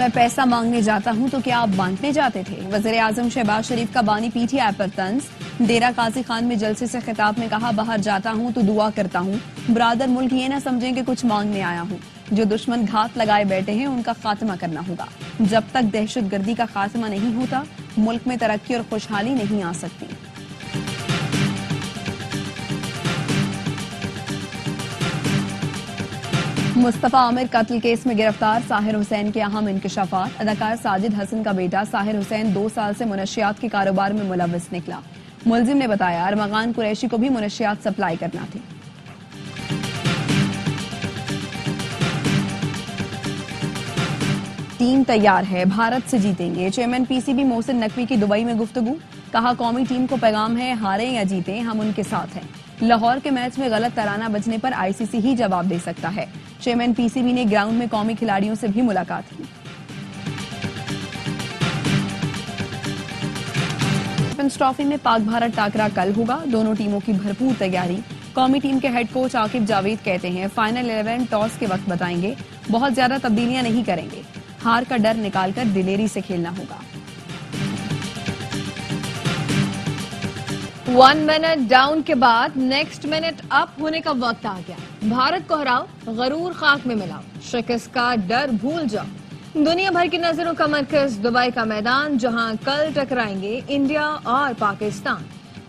میں پیسہ مانگنے جاتا ہوں تو کیا آپ بانٹنے جاتے تھے؟ وزیر اعظم شہباز شریف کا بانی پی ٹی آئی پر طنز۔ ڈیرہ قاضی خان میں جلسے سے خطاب میں کہا، باہر جاتا ہوں تو دعا کرتا ہوں، برادر ملک یہ نہ سمجھیں کہ کچھ مانگنے آیا ہوں، جو دشمن گھات لگائے بیٹھے ہیں ان کا خاتمہ کرنا ہوگا۔ جب تک دہشت گردی کا خاتمہ نہیں ہوتا، ملک میں ترقی اور خوشحالی نہیں آ سکتی۔ مصطفیٰ عامر قتل کیس میں گرفتار ساحر حسین کے اہم انکشافات۔ اداکار ساجد حسن کا بیٹا ساحر حسین 2 سال سے منشیات کے کاروبار میں ملوث نکلا۔ ملزم نے بتایا ارمغان قریشی کو بھی منشیات سپلائی کرنا تھی۔ ٹیم تیار ہے، بھارت سے جیتیں گے۔ Chairman P C B Mohsin Naqvi کی دبئی میں گفتگو۔ کہا، قومی ٹیم کو پیغام ہے، ہاریں یا جیتیں ہم ان کے ساتھ ہیں۔ لاہور کے میچ میں غلط ترانہ بجنے پر آئی سی سی ہی جواب دے سکتا ہے۔ چیئرمین پی سی بی نے گراؤنڈ میں قومی کھلاڑیوں سے بھی ملاقات کی۔ چیمپئنز ٹرافی میں پاک بھارت ٹاکرا کل ہوگا، دونوں ٹیموں کی بھرپور تیاری۔ قومی ٹیم کے ہیڈ کوچ عاقب جاوید کہتے ہیں، فائنل 11 ٹاس کے وقت بتائیں گے، بہت زیادہ تبدیلیاں نہیں کریں گے، ہار کا ڈر نکال کر دلیری سے کھیلنا ہوگا۔ 1 منٹ ڈاؤن کے بعد نیکسٹ منٹ اپ ہونے کا وقت آ گیا۔ بھارت کو ہراؤ، غرور خاک میں ملاؤ، شکست کا ڈر بھول جاؤ۔ دنیا بھر کی نظروں کا مرکز دبئی کا میدان، جہاں کل ٹکرائیں گے انڈیا اور پاکستان۔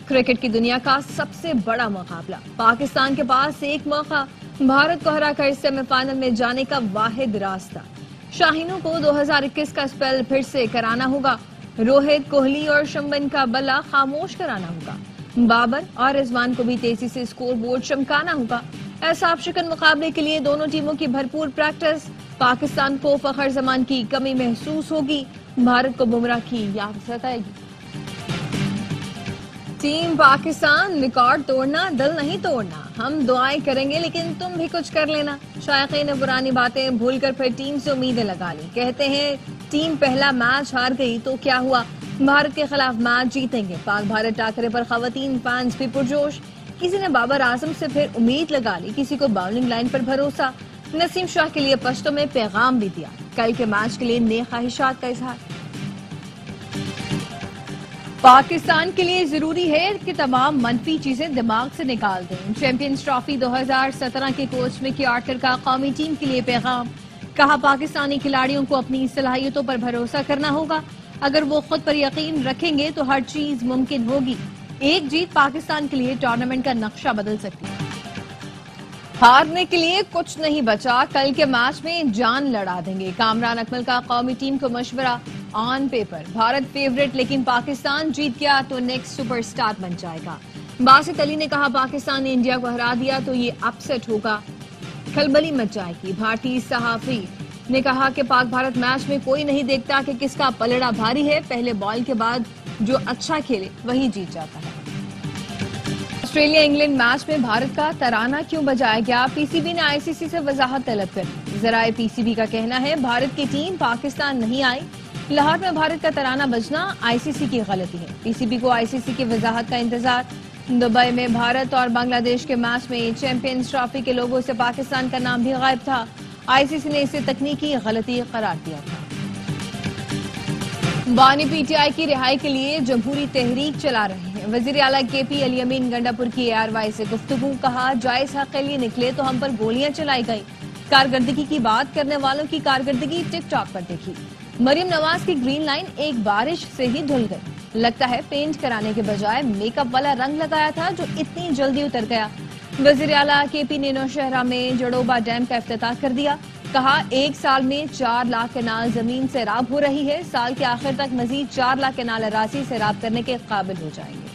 کرکٹ کی دنیا کا سب سے بڑا مقابلہ۔ پاکستان کے پاس ایک موقع، بھارت کو ہرا کر سیمی فائنل میں جانے کا واحد راستہ۔ شاہینوں کو 2021 کا اسپیل پھر سے کرانا ہوگا۔ روہت، کوہلی اور شمبن کا بلا خاموش کرانا ہوگا۔ بابر اور رضوان کو بھی تیزی سے اسکور بورڈ چمکانا ہوگا۔ اعصاب شکن مقابلے کے لیے دونوں ٹیموں کی بھرپور پریکٹس۔ پاکستان کو فخر زمان کی کمی محسوس ہوگی، بھارت کو بمراہ کی یاد ستائے گی۔ ٹیم پاکستان ریکارڈ توڑنا دل نہیں توڑنا، ہم دعائیں کریں گے لیکن تم بھی کچھ کر لینا۔ شائقین نے پرانی باتیں بھول کر پھر ٹیم سے امیدیں لگا لی۔ کہتے ہیں ٹیم پہلا میچ ہار گئی تو کیا ہوا، بھارت کے خلاف میچ جیتیں گے۔ پاک بھارت ٹاکرے پر خواتین فینس بھی پرجوش۔ کسی نے بابر اعظم سے پھر امید لگا لی، کسی کو باؤلنگ لائن پر بھروسہ۔ نسیم شاہ کے لیے پشتوں میں پیغام بھی دیا، کل کے میچ کے لیے نیک خواہشات کا اظہار۔ پاکستان کے لیے ضروری ہے کہ تمام منفی چیزیں دماغ سے نکال دیں۔ چیمپئنز ٹرافی 2017 کے کوچ مکی آرٹر کا قومی ٹیم کے لیے پیغام۔ کہا، پاکستانی کھلاڑیوں کو اپنی صلاحیتوں پر بھروسہ کرنا ہوگا، اگر وہ خود پر یقین رکھیں گے تو ہر چیز ممکن ہوگی۔ ایک جیت پاکستان کے لیے ٹورنامنٹ کا نقشہ بدل سکتی ہے۔ ہارنے کے لیے کچھ نہیں بچا، کل کے میچ میں جان لڑا دیں گے۔ کامران اکمل کا قومی ٹیم کو مشورہ۔ آن پیپر بھارت فیورٹ، لیکن پاکستان جیت گیا تو نیکسٹ سپر سٹار بن جائے گا۔ باسط علی نے کہا، پاکستان نے انڈیا کو ہرا دیا تو یہ اپسیٹ ہوگا، کھلبلی مچ جائے گی۔ بھارتی صحافی نے کہا کہ پاک بھارت میچ میں کوئی نہیں دیکھتا کہ کس کا پلڑا بھاری ہے، پہلے بال کے بعد جو اچھا کھیلے وہی جیت جاتا ہے۔ آسٹریلیا انگلینڈ میچ میں بھارت کا ترانہ کیوں بجایا گیا، پی سی بی نے آئی سی سی سے وضاحت طلب کری۔ ذرائع پی سی بی کا کہنا ہے بھارت کی ٹیم پاکستان نہیں آئی، لاہور میں بھارت کا ترانہ بجنا آئی سی سی کی غلطی ہے۔ پی سی بی کو آئی سی سی کی وضاحت کا انتظار۔ دبئی میں بھارت اور بنگلہ دیش کے میچ میں چیمپئنز ٹرافی کے لوگوں سے پاکستان کا نام بھی غائب تھا، آئی سی سی نے اسے تکنیکی غلطی قرار دیا تھا۔ بانی پی ٹی آئی کی رہائی کے لیے جمہوری تحریک چلا رہے ہیں۔ وزیر اعلیٰ کے پی علی امین گنڈا پور کی آر وائی سے گفتگو۔ کہا، جائز حق کے لیے نکلے تو ہم پر گولیاں چلائی گئی، کارکردگی کی بات کرنے والوں کی کارکردگی ٹک ٹاک پر دیکھی۔ مریم نواز کی گرین لائن ایک بارش سے ہی دھل گئی، لگتا ہے پینٹ کرانے کے بجائے میک اپ والا رنگ لگایا تھا جو اتنی جلدی اتر گیا۔ وزیر اعلیٰ کے پی نے نوشہرہ میں جڑوبا ڈیم کا افتتاح کر دیا۔ کہا، 1 سال میں 4 لاکھ کنال زمین سیراب ہو رہی ہے، سال کے آخر تک مزید 4 لاکھ کنال اراضی سیراب کرنے کے قابل ہو جائیں گے۔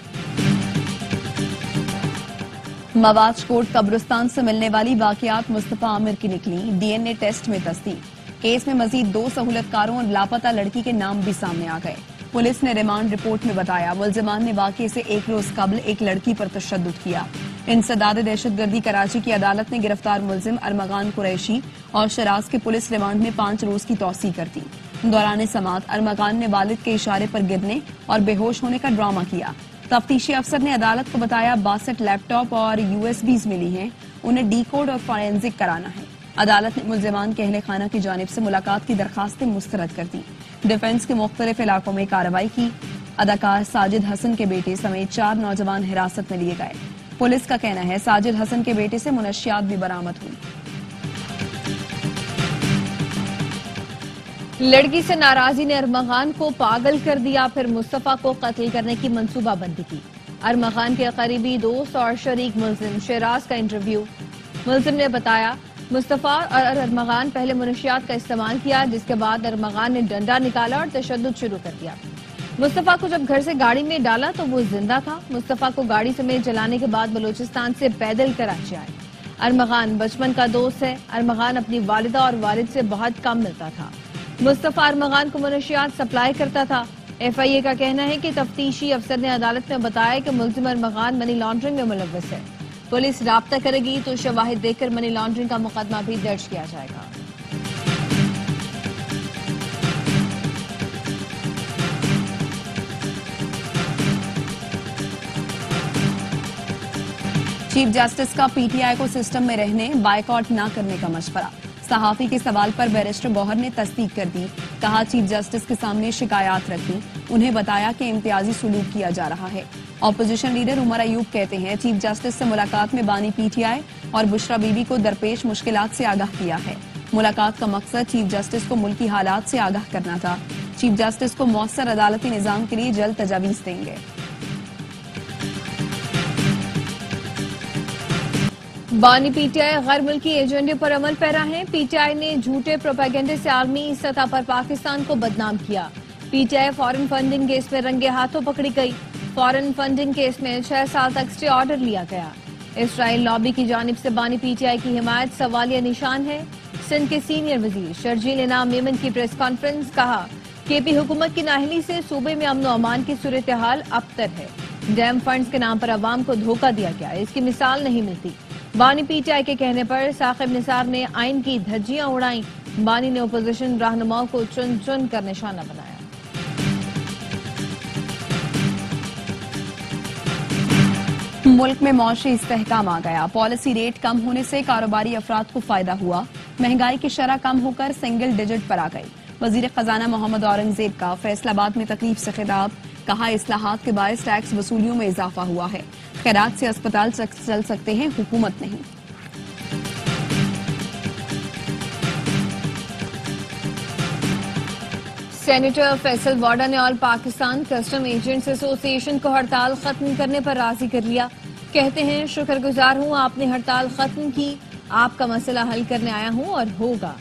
مواج کوٹ قبرستان سے ملنے والی واقعات مصطفیٰ عامر کی نکلی، ڈی این اے ٹیسٹ میں تصدیق۔ کیس میں مزید 2 سہولتکاروں اور لاپتہ لڑکی کے نام بھی سامنے آ گئے۔ پولیس نے ریمانڈ رپورٹ میں بتایا ملزمان نے واقعے سے 1 روز قبل ایک لڑکی پر تشدد کیا۔ انسداد دہشت گردی کراچی کی عدالت نے گرفتار ملزم ارمغان قریشی اور شراز کے پولیس ریمانڈ میں 5 روز کی توسیع کر دی۔ دوران سماعت ارمغان نے والد کے اشارے پر گرنے اور بے ہوش ہونے کا ڈرامہ کیا۔ تفتیشی افسر نے عدالت کو بتایا 62 لیپ ٹاپ اور USB ملی ہیں، انہیں ڈی کوڈ اور فورینزک کرانا ہے۔ عدالت نے ملزمان کے اہل خانہ کی جانب سے ملاقات کی درخواستیں مسترد کر دی۔ ڈیفنس کے مختلف علاقوں میں کارروائی کی۔ اداکار ساجد حسن کے بیٹے سمیت 4 نوجوان حراست میں لیے گئے۔ پولیس کا کہنا ہے ساجد حسن کے بیٹے سے منشیات بھی برآمد ہوئی۔ لڑکی سے ناراضی نے ارمغان کو پاگل کر دیا، پھر مصطفیٰ کو قتل کرنے کی منصوبہ بندی کی۔ ارمغان کے قریبی دوست اور شریک ملزم شیراز کا انٹرویو۔ ملزم نے بتایا مصطفیٰ اور ارمغان پہلے منشیات کا استعمال کیا، جس کے بعد ارمغان نے ڈنڈا نکالا اور تشدد شروع کر دیا۔ مصطفیٰ کو جب گھر سے گاڑی میں ڈالا تو وہ زندہ تھا۔ مصطفیٰ کو گاڑی سمیت جلانے کے بعد بلوچستان سے پیدل کراچی آئے۔ ارمغان بچپن کا دوست ہے۔ ارمغان اپنی والدہ اور والد سے بہت کم ملتا تھا۔ مصطفیٰ ارمغان کو منشیات سپلائی کرتا تھا۔ ایف آئی اے کا کہنا ہے کہ تفتیشی افسر نے عدالت میں بتایا کہ ملزم ارمغان منی لانڈرنگ میں ملوث ہے۔ پولیس رابطہ کرے گی تو شواہد دیکھ کر منی لانڈرنگ کا مقدمہ بھی درج کیا جائے گا۔ چیف جسٹس کا پی ٹی آئی کو سسٹم میں رہنے بائیکاٹ نہ کرنے کا مشورہ۔ صحافی کے سوال پر بیرسٹر گوہر نے تصدیق کر دی۔ کہا چیف جسٹس کے سامنے شکایات رکھی، انہیں بتایا کہ امتیازی سلوک کیا جا رہا ہے۔ اپوزیشن لیڈر عمر ایوب کہتے ہیں چیف جسٹس سے ملاقات میں بانی پی ٹی آئی اور بشرا بی بی کو درپیش مشکلات سے آگاہ کیا ہے۔ ملاقات کا مقصد چیف جسٹس کو ملکی حالات سے آگاہ کرنا تھا۔ چیف جسٹس کو مؤثر عدالتی نظام کے لیے جلد تجاویز دیں گے۔ بانی پی ٹی آئی غیر ملکی ایجنڈے پر عمل پیرا ہے۔ پی ٹی آئی نے جھوٹے پروپیگنڈے سے عالمی سطح پر پاکستان کو بدنام کیا۔ P T I foreign funding case میں رنگے ہاتھوں پکڑی گئی۔ فارن فنڈنگ کیس میں 6 سال تک اسٹے آرڈر لیا گیا۔ اسرائیل لابی کی جانب سے بانی پی ٹی آئی کی حمایت سوالیہ نشان ہے۔ سندھ کے سینئر وزیر شرجیل انعام میمن کی پریس کانفرنس، کہا کے پی حکومت کی نااہلی سے صوبے میں امن و امان کی صورتحال ابتر ہے۔ ڈیم فنڈز کے نام پر عوام کو دھوکہ دیا گیا، اس کی مثال نہیں ملتی۔ بانی پی ٹی آئی کے کہنے پر ثاقب نثار نے آئین کی دھجیاں اڑائیں۔ بانی نے اپوزیشن رہنماؤں کو چن چن کر نشانہ بنایا۔ ملک میں معاشی استحکام آ گیا۔ پالیسی ریٹ کم ہونے سے کاروباری افراد کو فائدہ ہوا۔ مہنگائی کی شرح کم ہو کر سنگل ڈیجٹ پر آ گئی۔ وزیر خزانہ محمد اورنگزیب کا فیصل آباد میں تقریب سے خطاب، کہا اصلاحات کے باعث ٹیکس وصولیوں میں اضافہ ہوا ہے۔ خیرات سے اسپتال چل سکتے ہیں، حکومت نہیں۔ سینیٹر فیصل واڈا نے آل پاکستان کسٹم ایجنٹس ایسوسی ایشن کو ہڑتال ختم کرنے پر راضی کر لیا۔ کہتے ہیں شکر گزار ہوں آپ نے ہڑتال ختم کی، آپ کا مسئلہ حل کرنے آیا ہوں اور ہوگا۔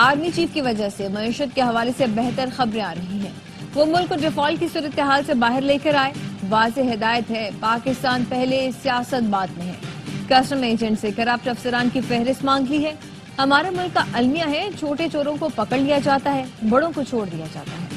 آرمی چیف کی وجہ سے معیشت کے حوالے سے بہتر خبریں آ رہی ہیں۔ وہ ملک کو ڈیفالٹ کی صورتحال سے باہر لے کر آئے۔ واضح ہدایت ہے، پاکستان پہلے، سیاست بعد میں ہے۔ کسٹم ایجنٹ سے کرپٹ افسران کی فہرست مانگ لی ہے۔ ہمارے ملک کا المیہ ہے، چھوٹے چوروں کو پکڑ لیا جاتا ہے، بڑوں کو چھوڑ دیا جاتا ہے۔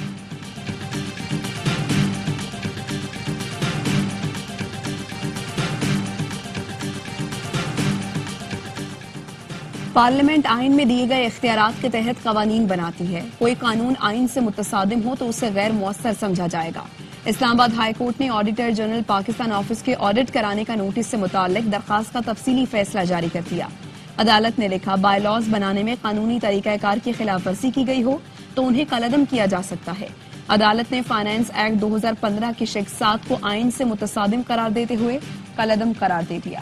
پارلیمنٹ آئین میں دیے گئے اختیارات کے تحت قوانین بناتی ہے۔ کوئی قانون آئین سے متصادم ہو تو اسے غیر مؤثر سمجھا جائے گا۔ اسلام آباد ہائی کورٹ نے آڈیٹر جنرل پاکستان آفس کے آڈٹ کرانے کا نوٹس سے متعلق درخواست کا تفصیلی فیصلہ جاری کر دیا۔ عدالت نے لکھا بائی لاز بنانے میں قانونی طریقہ کار کی خلاف ورزی کی گئی ہو تو انہیں کالعدم کیا جا سکتا ہے۔ عدالت نے فائنانس ایکٹ 2015 کی شق 7 کو آئین سے متصادم قرار دیتے ہوئے کالعدم قرار دے دیا۔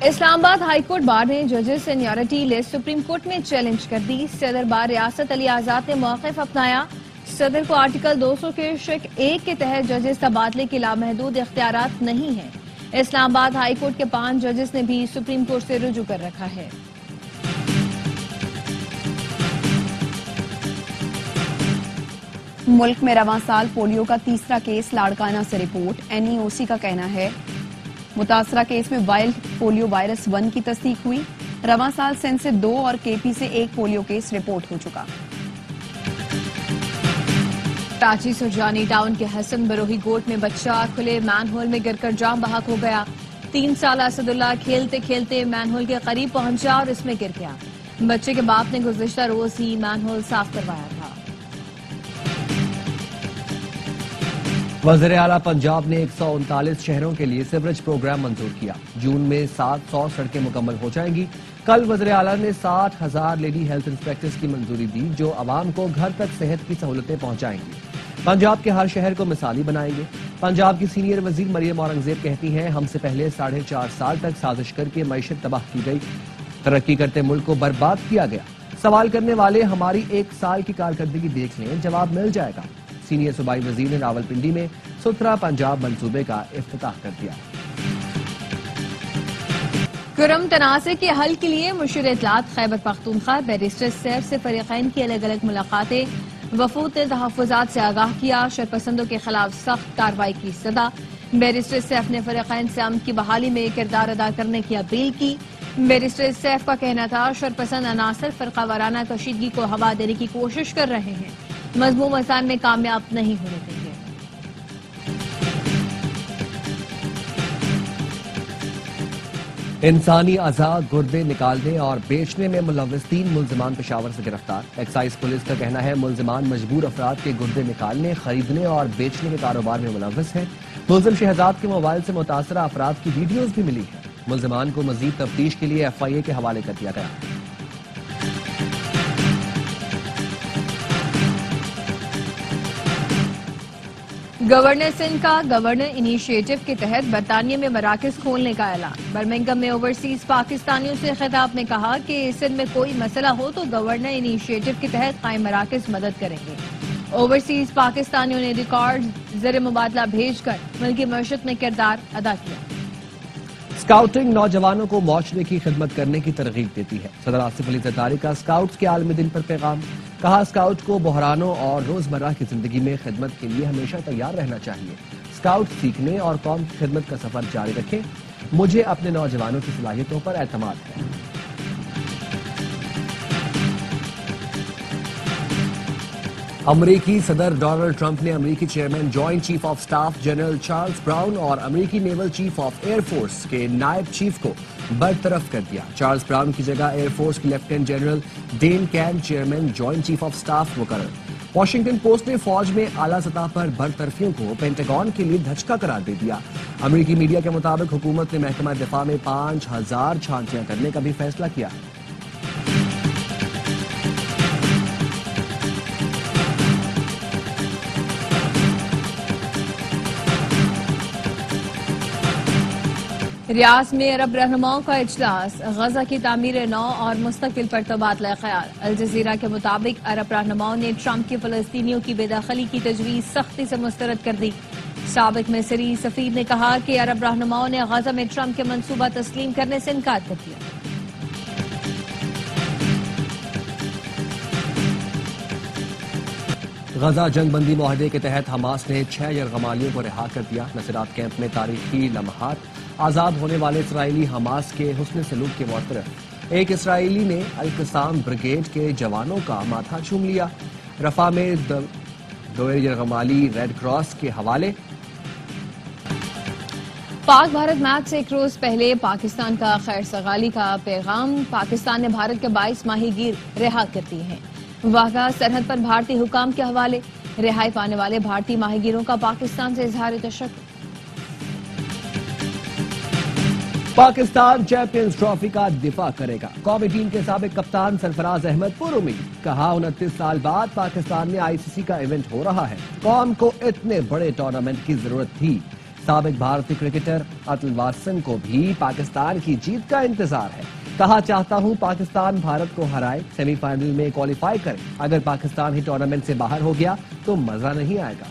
اسلام آباد ہائی کورٹ بار نے ججز سینیورٹی لسٹ سپریم کورٹ میں چیلنج کر دی۔ صدر بار ریاست علی آزاد نے موقف اپنایا۔ صدر کو آرٹیکل 200 کے شق 1 کے تحت ججز تبادلے کے لامحدود اختیارات نہیں ہیں۔ اسلام آباد ہائی کورٹ کے 5 ججز نے بھی سپریم کورٹ سے رجوع کر رکھا ہے۔ ملک میں رواں سال پولیو کا تیسرا کیس لاڑکانہ سے رپورٹ۔ این ای او سی کا کہنا ہے متاثرہ کیس میں وائلڈ پولیو وائرس 1 کی تصدیق ہوئی۔ رواں سال سندھ سے 2 اور کے پی سے 1 پولیو کیس رپورٹ ہو چکا۔ کراچی سرجانی ٹاؤن کے حسن بروہی گوٹ میں بچہ کھلے مین ہول میں گر کر جاں بحق ہو گیا۔ 3 سالہ اسد اللہ کھیلتے کھیلتے مین ہول کے قریب پہنچا اور اس میں گر گیا۔ بچے کے باپ نے گزشتہ روز ہی مین ہول صاف کروایا تھا۔ وزیر اعلیٰ پنجاب نے 139 شہروں کے لیے سیوریج پروگرام منظور کیا۔ جون میں 700 سڑکیں مکمل ہو جائیں گی۔ کل وزیر اعلیٰ نے 60,000 لیڈی ہیلتھ انسپیکٹرز کی منظوری دی جو عوام کو گھر تک صحت کی سہولتیں پہنچائیں گی۔ پنجاب کے ہر شہر کو مثالی بنائیں گے۔ پنجاب کی سینئر وزیر مریم اورنگزیب کہتی ہیں ہم سے پہلے 4.5 سال تک سازش کر کے معیشت تباہ کی گئی، ترقی کرتے ملک کو برباد کیا گیا۔ سوال کرنے والے ہماری 1 سال کی کارکردگی دیکھ لیں، جواب مل جائے گا۔ سینئر صوبائی وزیر نے راولپنڈی میں ستھرا پنجاب منصوبے کا افتتاح کر دیا۔ کرم تنازع کے حل کے لیے مشیر اطلاعات خیبر پختونخوا بیرسٹر سیف سے فریقین کی الگ الگ ملاقاتیں۔ وفود نے تحفظات سے آگاہ کیا، شرپسندوں کے خلاف سخت کارروائی کی صدا۔ بیرسٹر سیف نے فریقین سے امن کی بحالی میں کردار ادا کرنے کی اپیل کی۔ بیرسٹر سیف کا کہنا تھا شرپسند عناصر فرقہ وارانہ کشیدگی کو ہوا دینے کی کوشش کر رہے ہیں، مضموم مسائل میں کامیاب نہیں ہونے دیں گے۔ انسانی اعضاء گردے نکالنے اور بیچنے میں ملوث 3 ملزمان پشاور سے گرفتار۔ ایکسائز پولیس کا کہنا ہے ملزمان مجبور افراد کے گردے نکالنے، خریدنے اور بیچنے کے کاروبار میں ملوث ہیں۔ ملزم شہزاد کے موبائل سے متاثرہ افراد کی ویڈیوز بھی ملی ہیں۔ ملزمان کو مزید تفتیش کے لیے FIA کے حوالے کر دیا گیا۔ گورنر سندھ کا گورنر انیشیٹو کے تحت برطانیہ میں مراکز کھولنے کا اعلان۔ برمنگھم میں اوورسیز پاکستانیوں سے خطاب میں کہا کہ سندھ میں کوئی مسئلہ ہو تو گورنر انیشیٹو کے تحت قائم مراکز مدد کریں گے۔ اوورسیز پاکستانیوں نے ریکارڈ زر مبادلہ بھیج کر ملکی معیشت میں کردار ادا کیا۔ اسکاؤٹنگ نوجوانوں کو معاشرے کی خدمت کرنے کی ترغیب دیتی ہے۔ صدر آصف علی زرداری کا اسکاؤٹس کے عالمی دن پر پیغام۔ کہا اسکاؤٹ کو بحرانوں اور روزمرہ کی زندگی میں خدمت کے لیے ہمیشہ تیار رہنا چاہیے۔ اسکاؤٹ سیکھنے اور قوم کی خدمت کا سفر جاری رکھیں۔ مجھے اپنے نوجوانوں کی صلاحیتوں پر اعتماد ہے۔ امریکی صدر ڈونلڈ ٹرمپ نے امریکی chairman joint chief of staff general Charles brown اور امریکی naval chief of year force کے نائب چیف کو برطرف کر دیا۔ چارلز براؤن کی جگہ ایئر فورس کے lieutenant general Dan Caine chairman joint chief of staff مقرر۔ واشنگٹن پوسٹ نے فوج میں اعلیٰ سطح پر برطرفیوں کو پینٹاگون کے لیے دھچکا قرار دے دیا۔ امریکی میڈیا کے مطابق حکومت نے محکمہ دفاع میں 5000 چھانٹیاں کرنے کا بھی فیصلہ کیا۔ ریاض میں عرب رہنماؤں کا اجلاس، غزہ کی تعمیر نو اور مستقبل پر تبادلہ خیال۔ الجزیرہ کے مطابق عرب رہنماؤں نے ٹرمپ کی فلسطینیوں کی بے دخلی کی تجویز سختی سے مسترد کر دی۔ سابق مصری سفیر نے کہا کہ عرب رہنماؤں نے غزہ میں ٹرمپ کے منصوبہ تسلیم کرنے سے انکار کر دیا۔ غزہ جنگ بندی معاہدے کے تحت حماس نے 6 یرغمالیوں کو رہا کر دیا۔ نصرات کیمپ میں تاریخی لمحات، آزاد ہونے والے اسرائیلی حماس کے حسن سلوک کے معترف ایک اسرائیلی نے القسام بریگیڈ کے جوانوں کا ماتھا چوم لیا۔ رفح میں 2 یرغمالی ریڈ کراس کے حوالے۔ پاک بھارت میچ سے ایک روز پہلے پاکستان کا خیر سگالی کا پیغام۔ پاکستان نے بھارت کے 22 ماہی گیر رہا کر دیے ہیں۔ واقعہ سرحد پر بھارتی حکام کے حوالے۔ رہائی پانے والے بھارتی ماہی گیروں کا پاکستان سے اظہار تشکر۔ پاکستان چیمپئنز ٹرافی کا دفاع کرے گا۔ قومی ٹیم کے سابق کپتان سرفراز احمد پر امید۔ کہا 29 سال بعد پاکستان میں ICC کا ایونٹ ہو رہا ہے، قوم کو اتنے بڑے ٹورنامنٹ کی ضرورت تھی۔ سابق بھارتی کرکٹر اتل واتسن کو بھی پاکستان کی جیت کا انتظار ہے۔ کہا چاہتا ہوں پاکستان بھارت کو ہرائے، سیمی فائنل میں کوالیفائی کرے۔ اگر پاکستان ہی ٹورنامنٹ سے باہر ہو گیا تو مزہ نہیں آئے گا۔